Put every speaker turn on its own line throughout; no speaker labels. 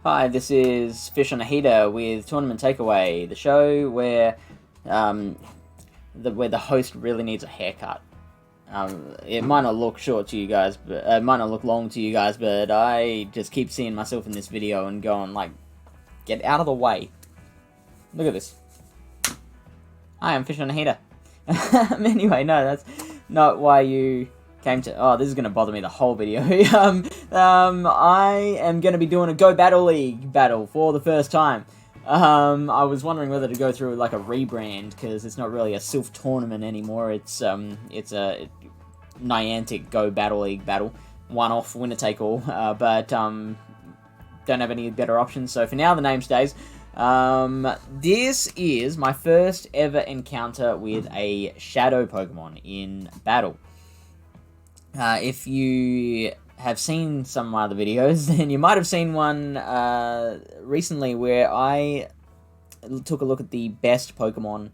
Hi, this is Fish on a Heater with Tournament Takeaway, the show where the host really needs a haircut. It might not look short to you guys, but it might not look long to you guys, but I just keep seeing myself in this video and going like, get out of the way. Look at this. Hi, I'm Fish on a Heater. Anyway, no, that's not why you came to... Oh, this is going to bother me the whole video. I am going to be doing a Go Battle League battle for the first time. I was wondering whether to go through like a rebrand, because it's not really a Sylph tournament anymore. It's a Niantic Go Battle League battle. One-off, winner-take-all, but don't have any better options, so for now the name stays. This is my first ever encounter with a Shadow Pokemon in battle. If you have seen some of my other videos, then you might have seen one recently where I took a look at the best Pokemon,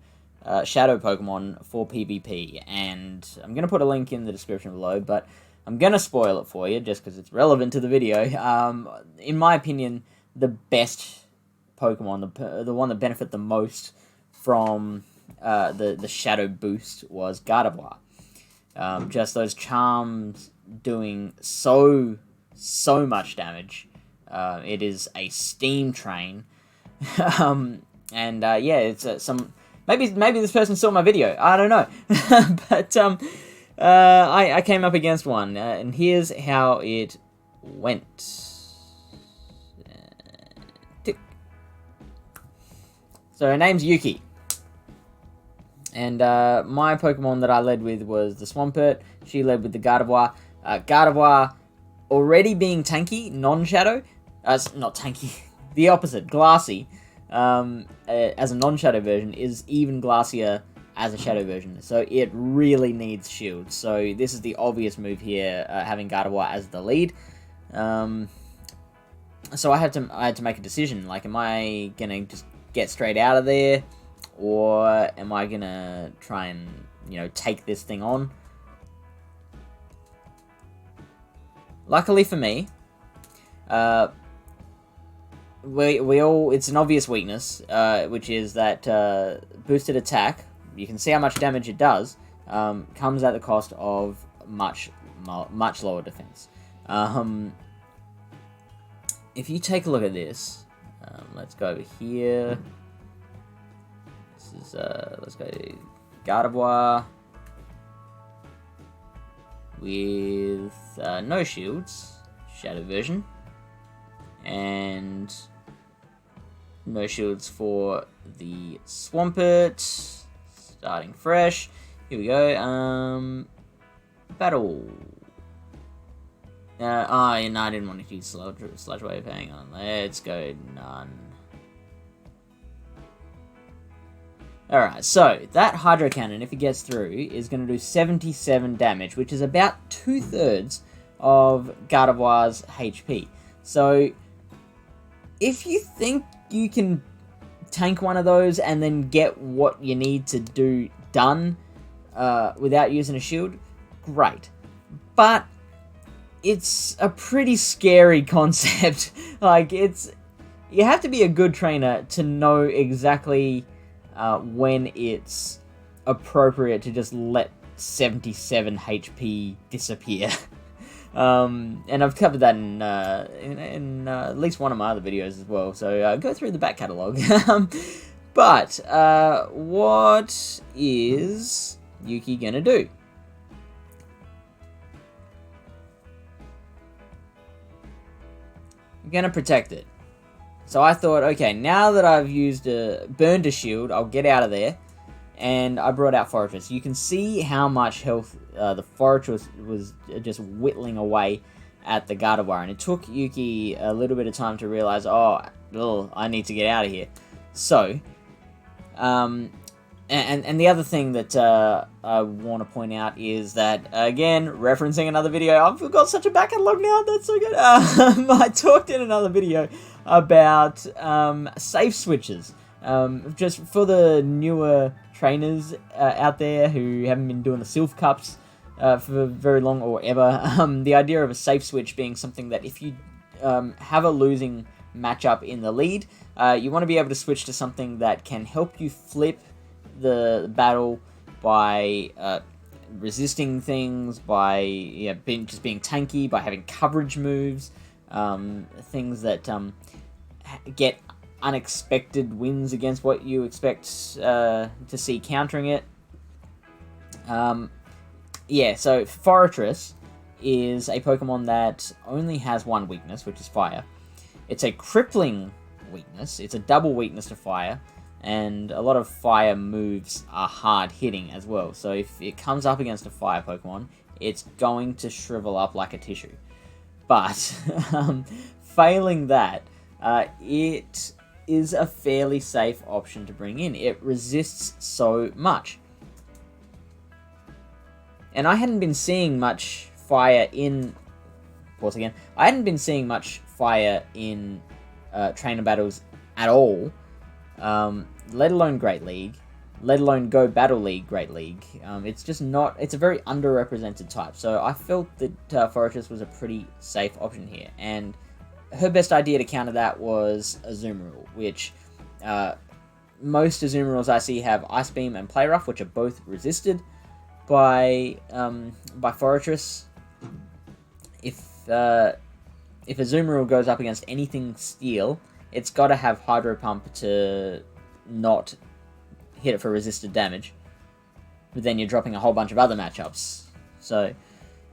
Shadow Pokemon for PvP, and I'm going to put a link in the description below, but I'm going to spoil it for you just because it's relevant to the video. In my opinion, the best Pokemon, the one that benefited the most from the Shadow boost was Gardevoir. Just those charms doing so much damage. It is a steam train. Yeah, it's some... Maybe this person saw my video. I don't know. But I came up against one, and here's how it went. Tick. So her name's Yuki. And my Pokemon that I led with was the Swampert. She led with the Gardevoir. Gardevoir, already being tanky, non-shadow, not tanky, the opposite, glassy, as a non-shadow version, is even glassier as a shadow version. So it really needs shield. So this is the obvious move here, having Gardevoir as the lead. So I had to make a decision. Like, am I gonna just get straight out of there, or am I gonna try and, take this thing on? Luckily for me, it's an obvious weakness, which is that boosted attack, you can see how much damage it does, comes at the cost of much lower defense. If you take a look at this, let's go over here. This is, let's go Gardevoir with no shields, shadow version, and no shields for the Swampert, starting fresh. Here we go, battle. No, I didn't want to use Sludge Wave, hang on, let's go none. Alright, so that Hydro Cannon, if it gets through, is going to do 77 damage, which is about 2/3 of Gardevoir's HP. So, if you think you can tank one of those and then get what you need to do done without using a shield, great. But it's a pretty scary concept. Like, you have to be a good trainer to know exactly when it's appropriate to just let 77 HP disappear. And I've covered that in at least one of my other videos as well, so go through the back catalogue. But what is Yuki gonna do? I'm gonna protect it. So I thought, okay, now that I've burned a shield, I'll get out of there. And I brought out Forretress. You can see how much health the Forretress was just whittling away at the Gardevoir. And it took Yuki a little bit of time to realize, I need to get out of here. So, and the other thing that I want to point out is that, again, referencing another video, I've got such a back catalog now, that's so good. I talked in another video about safe switches. Just for the newer trainers out there who haven't been doing the Sylph Cups for very long or ever, the idea of a safe switch being something that if you have a losing matchup in the lead. You want to be able to switch to something that can help you flip the battle by resisting things, by just being tanky, by having coverage moves, things that get unexpected wins against what you expect to see countering it. So Fortress is a Pokemon that only has one weakness, which is fire. It's a crippling weakness. It's a double weakness to fire, and a lot of fire moves are hard hitting as well. So if it comes up against a fire Pokemon, it's going to shrivel up like a tissue. But failing that, it is a fairly safe option to bring in. It resists so much. And I hadn't been seeing much fire in... Pause again. I hadn't been seeing much fire in trainer battles at all. Let alone Great League. Let alone Go Battle League Great League. It's just not... It's a very underrepresented type. So I felt that Fortress was a pretty safe option here. And her best idea to counter that was Azumarill, which most Azumarils I see have Ice Beam and Play Rough, which are both resisted by Fortress. If Azumarill goes up against anything Steel, it's got to have Hydro Pump to not hit it for resisted damage. But then you're dropping a whole bunch of other matchups, so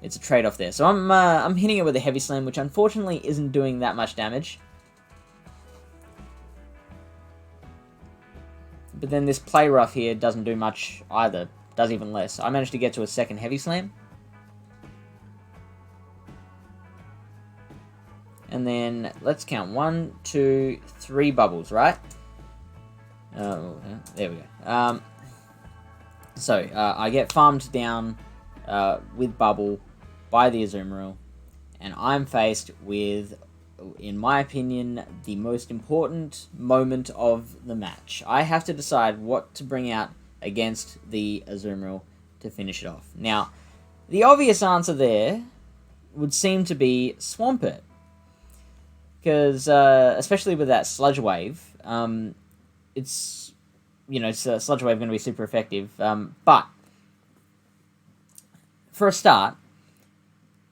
it's a trade-off there. So I'm hitting it with a Heavy Slam, which unfortunately isn't doing that much damage. But then this Play Rough here doesn't do much either. Does even less. I managed to get to a second Heavy Slam. And then let's count 1, 2, 3 bubbles, right? There we go. I get farmed down with Bubble by the Azumarill, and I'm faced with, in my opinion, the most important moment of the match. I have to decide what to bring out against the Azumarill to finish it off. Now, the obvious answer there would seem to be Swampert, because especially with that Sludge Wave, it's Sludge Wave going to be super effective. But for a start,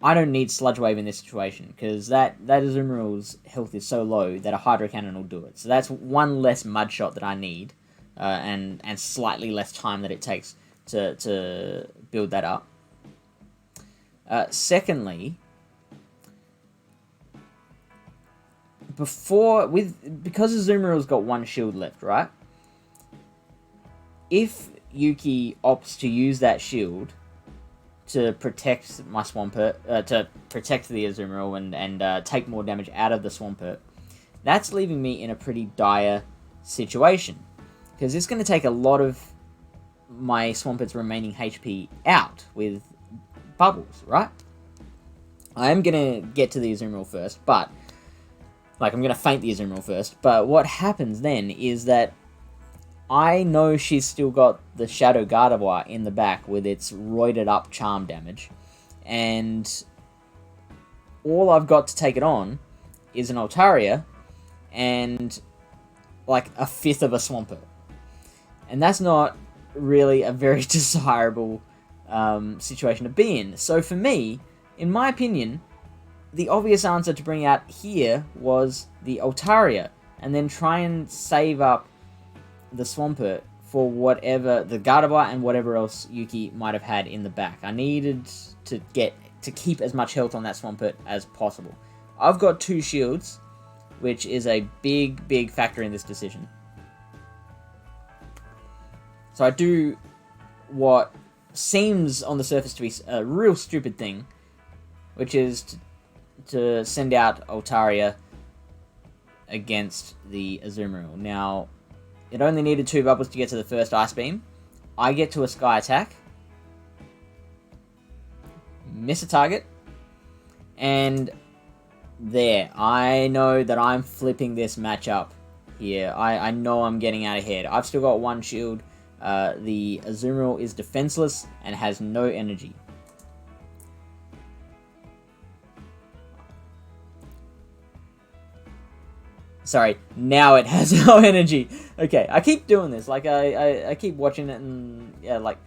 I don't need Sludge Wave in this situation, because that Azumarill's health is so low that a Hydro Cannon will do it. So that's one less Mud Shot that I need, and slightly less time that it takes to build that up. Secondly, because Azumarill's got one shield left, right? If Yuki opts to use that shield to protect my Swampert, to protect the Azumarill and take more damage out of the Swampert, that's leaving me in a pretty dire situation, because it's going to take a lot of my Swampert's remaining HP out with bubbles, right? I am going to get to the Azumarill first, but I'm going to feint the Azumarill first, but what happens then is that I know she's still got the Shadow Gardevoir in the back with its roided up charm damage, and all I've got to take it on is an Altaria and a fifth of a Swampert. And that's not really a very desirable situation to be in. So for me, in my opinion, the obvious answer to bring out here was the Altaria, and then try and save up the Swampert for whatever, the Gardevoir and whatever else Yuki might have had in the back. I needed to keep as much health on that Swampert as possible. I've got 2 shields, which is a big factor in this decision. So I do what seems on the surface to be a real stupid thing, which is to send out Altaria against the Azumarill. Now, it only needed 2 bubbles to get to the first Ice Beam. I get to a Sky Attack, miss a target, and there. I know that I'm flipping this matchup here. I know I'm getting out ahead. I've still got 1 shield. The Azumarill is defenseless and has no energy. Sorry, now it has no energy. Okay, I keep doing this. Like, I keep watching it and, yeah, like,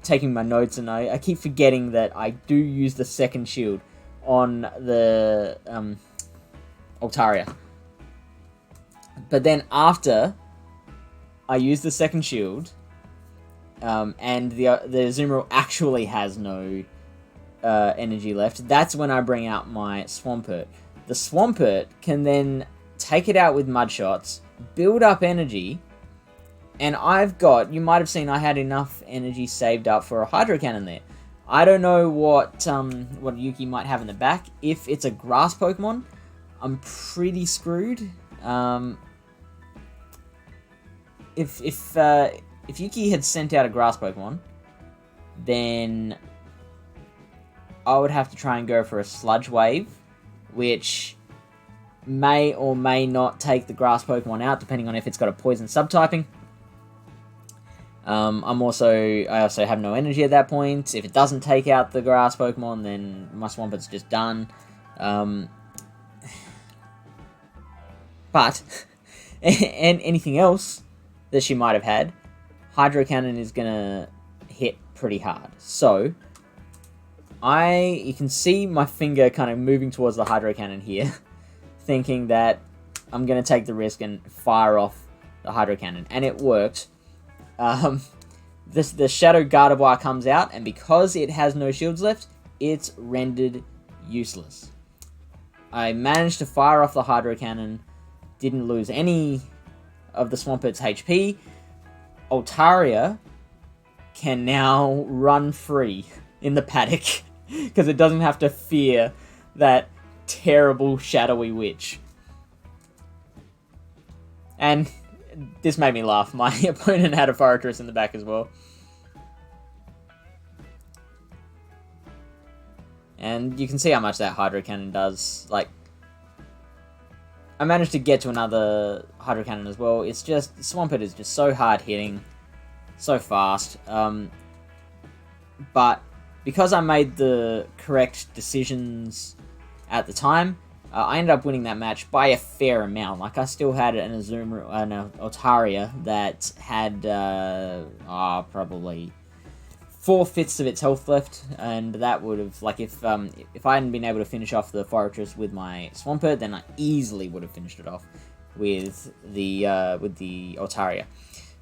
taking my notes, and I keep forgetting that I do use the second shield on the, Altaria. But then after I use the second shield, and the Azumarill actually has no energy left, that's when I bring out my Swampert. The Swampert can then take it out with Mud Shots, build up energy, and I've got, you might have seen I had enough energy saved up for a Hydro Cannon there. I don't know what Yuki might have in the back. If it's a grass Pokemon, I'm pretty screwed. If Yuki had sent out a grass Pokemon, then I would have to try and go for a Sludge Wave, which may or may not take the grass Pokemon out, depending on if it's got a poison subtyping. I also have no energy at that point. If it doesn't take out the grass Pokemon, then my Swampert's just done. But and anything else that she might have had, Hydro Cannon is gonna hit pretty hard. So you can see my finger kind of moving towards the Hydro Cannon here, thinking that I'm gonna take the risk and fire off the Hydro Cannon, and it worked. The Shadow Gardevoir comes out, and because it has no shields left, it's rendered useless. I managed to fire off the Hydro Cannon, didn't lose any of the Swampert's HP. Altaria can now run free in the paddock, because it doesn't have to fear that terrible shadowy witch. And this made me laugh. My opponent had a Fortress in the back as well. And you can see how much that Hydro Cannon does. Like, I managed to get to another Hydro Cannon as well. It's just, Swampert is just so hard hitting, so fast. But because I made the correct decisions at the time, I ended up winning that match by a fair amount. Like, I still had an Altaria that had probably 4/5 of its health left, and that would have, like, if I hadn't been able to finish off the Fortress with my Swampert, then I easily would have finished it off with the Altaria.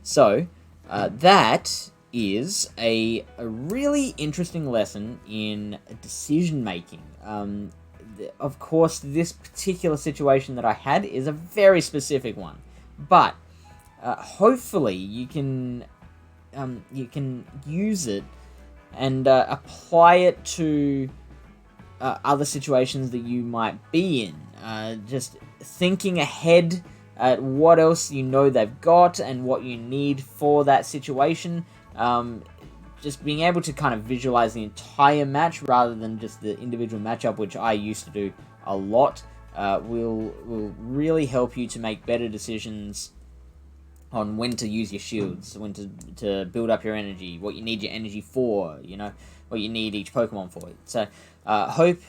So that is a really interesting lesson in decision making. Of course, this particular situation that I had is a very specific one, but hopefully you can use it and apply it to other situations that you might be in. Just thinking ahead at what else you know they've got and what you need for that situation. Just being able to kind of visualize the entire match rather than just the individual matchup, which I used to do a lot, will really help you to make better decisions on when to use your shields, when to build up your energy, what you need your energy for, you know, what you need each Pokemon for. So, hope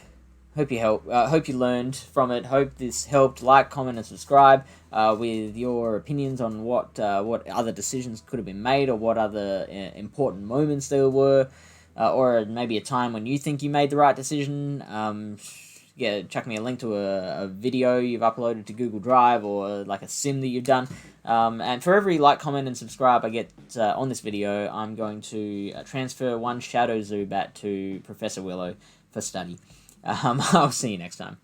you learned from it. Hope this helped. Like, comment, and subscribe with your opinions on what other decisions could have been made, or what other important moments there were, or maybe a time when you think you made the right decision. Yeah, chuck me a link to a video you've uploaded to Google Drive, or like a sim that you've done. And for every like, comment, and subscribe I get on this video, I'm going to transfer one Shadow Zubat to Professor Willow for study. I'll see you next time.